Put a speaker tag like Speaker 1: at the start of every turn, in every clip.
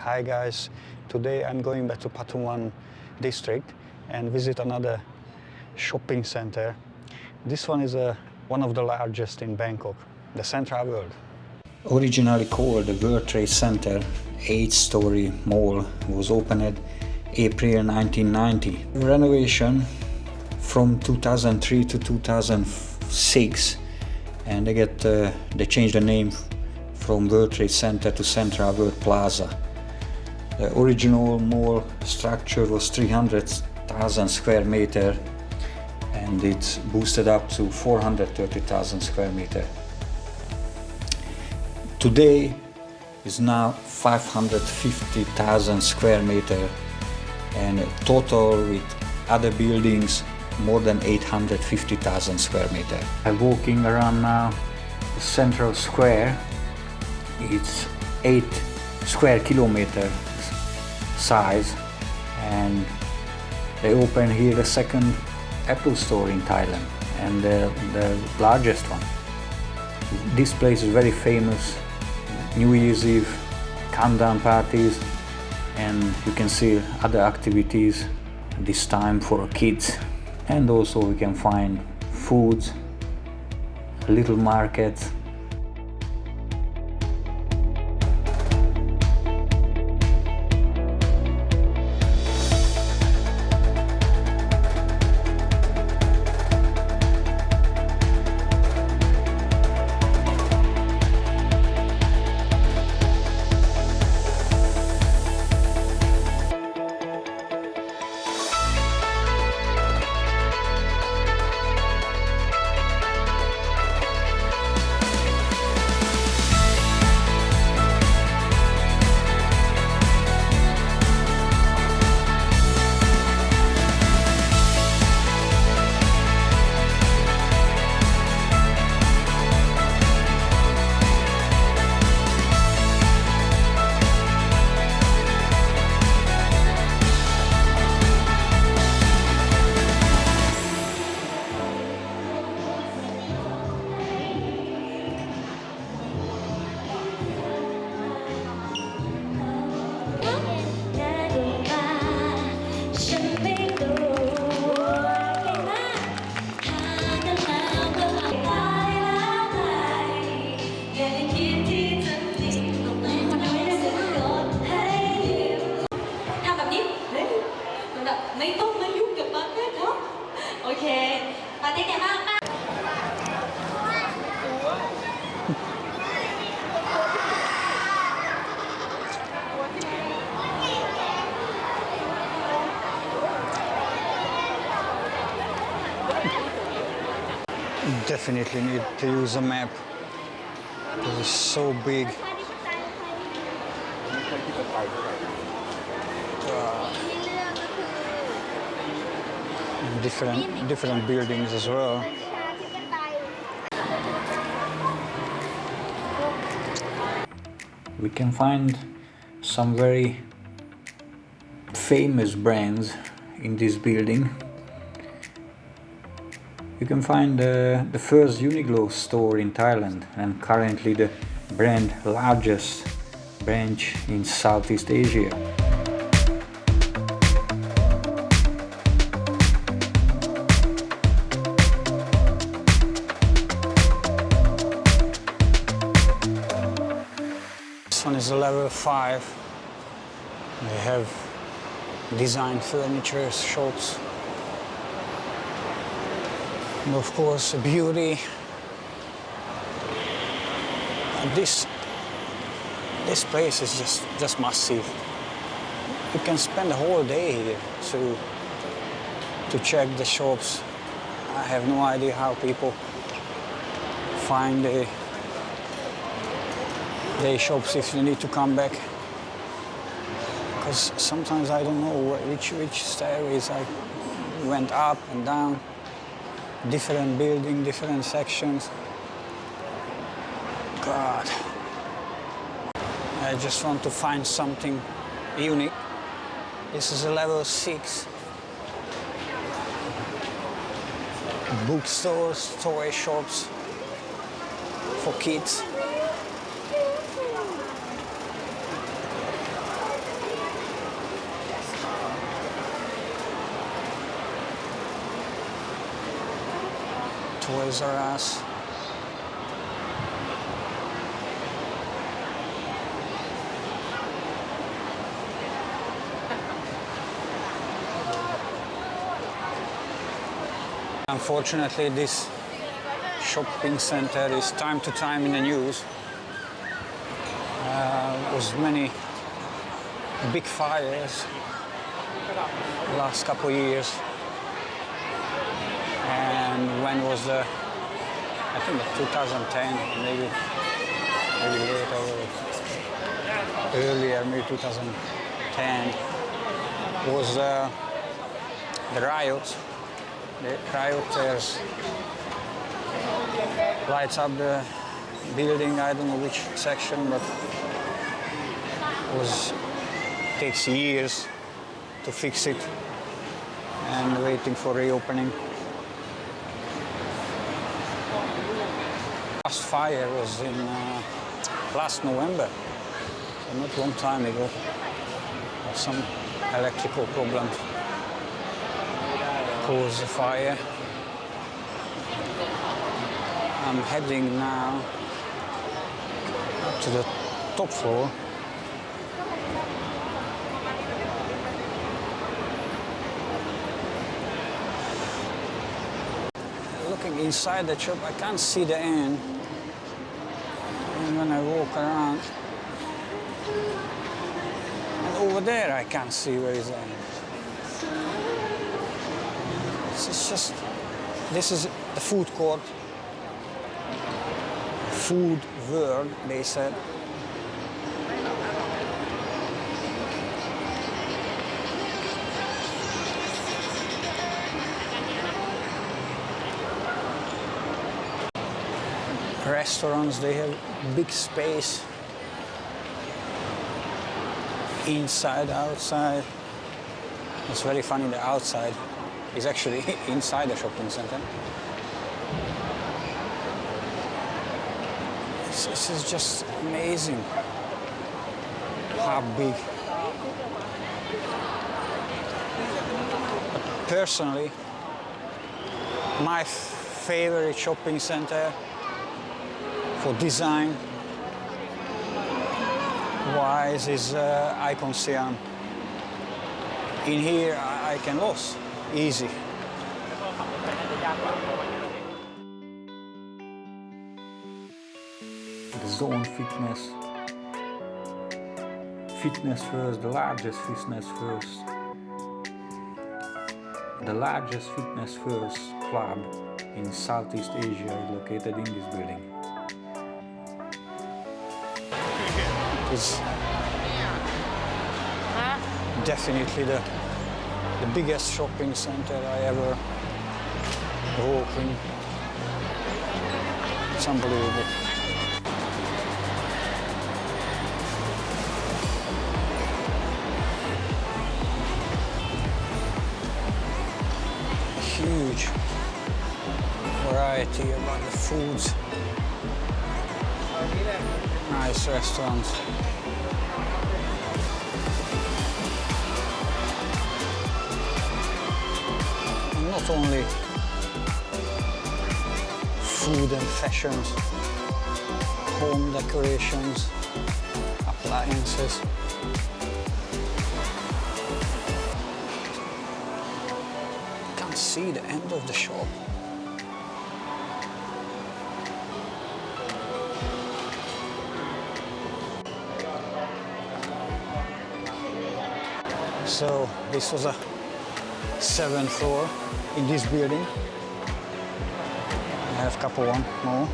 Speaker 1: Hi guys, today I'm going back to Patumwan district and visit another shopping center. This one is one of the largest in Bangkok, the Central World. Originally called the World Trade Center, 8-story mall was opened April 1990. Renovation from 2003 to 2006, and they changed the name from World Trade Center to Central World Plaza. The original mall structure was 300,000 square meter and it's boosted up to 430,000 square meter. Today is now 550,000 square meter and total with other buildings more than 850,000 square meter. I'm walking around now the central square. It's 8 square kilometer size, and they opened here the second Apple store in Thailand and the largest one. This place is very famous. New Year's Eve, countdown parties, and you can see other activities this time for kids. And also we can find foods, little markets. Definitely need to use a map. It is so big. Different buildings as well. We can find some very famous brands in this building. You can find the first Uniqlo store in Thailand and currently the brand largest branch in Southeast Asia. This one is a level 5. They have design furniture shops. And of course, beauty. This place is just massive. You can spend a whole day here to check the shops. I have no idea how people find the shops if you need to come back. Because sometimes I don't know which stairways I went up and down. Different building, different sections. God. I just want to find something unique. This is a level 6. Bookstores, toy shops for kids. Toys R Us. Unfortunately, this shopping center is time to time in the news. Was many big fires last couple of years. And when was the, I think 2010, maybe later, or earlier, maybe 2010, was the riots. The rioters lights up the building, I don't know which section, but takes years to fix it and waiting for reopening. Last fire was in last November, so not a long time ago. Some electrical problems caused the fire. I'm heading now to the top floor. Looking inside the shop, I can't see the end. And when I walk around, and over there I can't see where is the end. It's just, this is the food court. Food world, they said. Restaurants, they have big space. Inside, outside. It's very funny, the outside is actually inside the shopping center. This is just amazing how big. But personally, my favorite shopping center for design wise is Icon Siam. In here I can lose easy. The Zone Fitness. Fitness First, the largest Fitness First. The largest Fitness First club in Southeast Asia is located in this building. It is definitely the biggest shopping center I ever walked in. It's unbelievable. Huge variety about the foods. Nice restaurants. And not only food and fashions, home decorations, appliances. Can't see the end of the shop. So this was a 7th floor in this building. I have a couple more.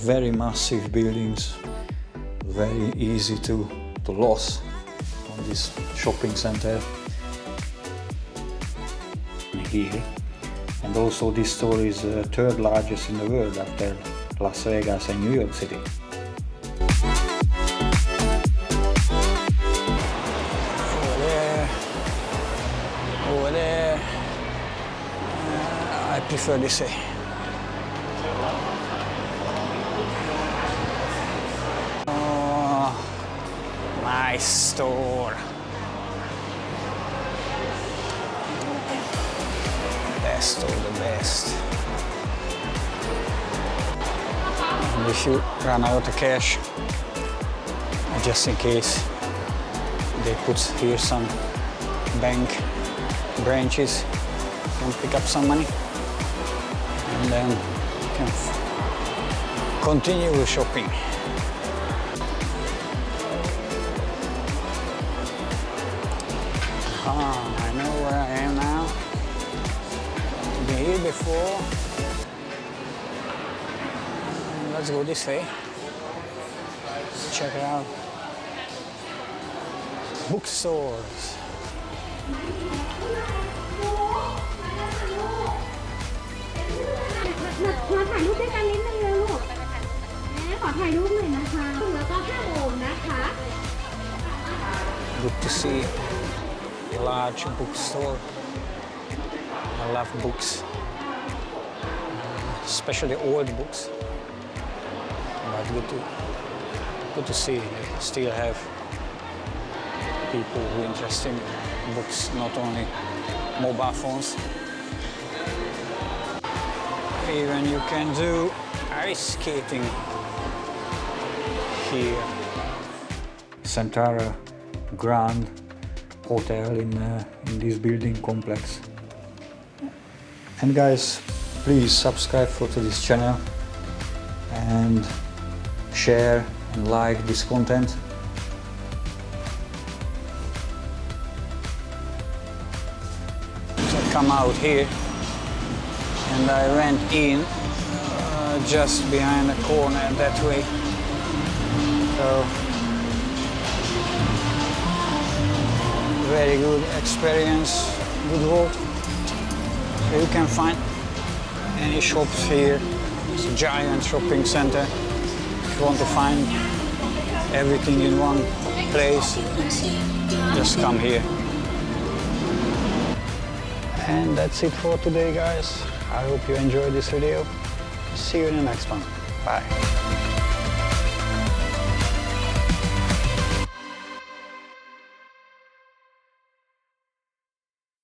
Speaker 1: Very massive buildings, very easy to lose this shopping center here. And also this store is third largest in the world after Las Vegas and New York City. Over there, I prefer this way. Oh, nice store. Best of the best. And if you run out of cash, just in case, they put here some bank branches. You can pick up some money and then you can continue with shopping. I know where I am now. I've been here before. Let's go this way. Check it out. Bookstores. Good to see a large bookstore. I love books, especially old books. But good to see they still have people who are interested in books, not only mobile phones. Even you can do ice skating here. Centara Grand Hotel in this building complex. And guys, please subscribe to this channel and share and like this content. So I come out here and I went in just behind the corner that way. So very good experience, good walk. So you can find any shops here. It's a giant shopping center. If you want to find everything in one place, just come here. And that's it for today, guys. I hope you enjoyed this video. See you in the next one. Bye.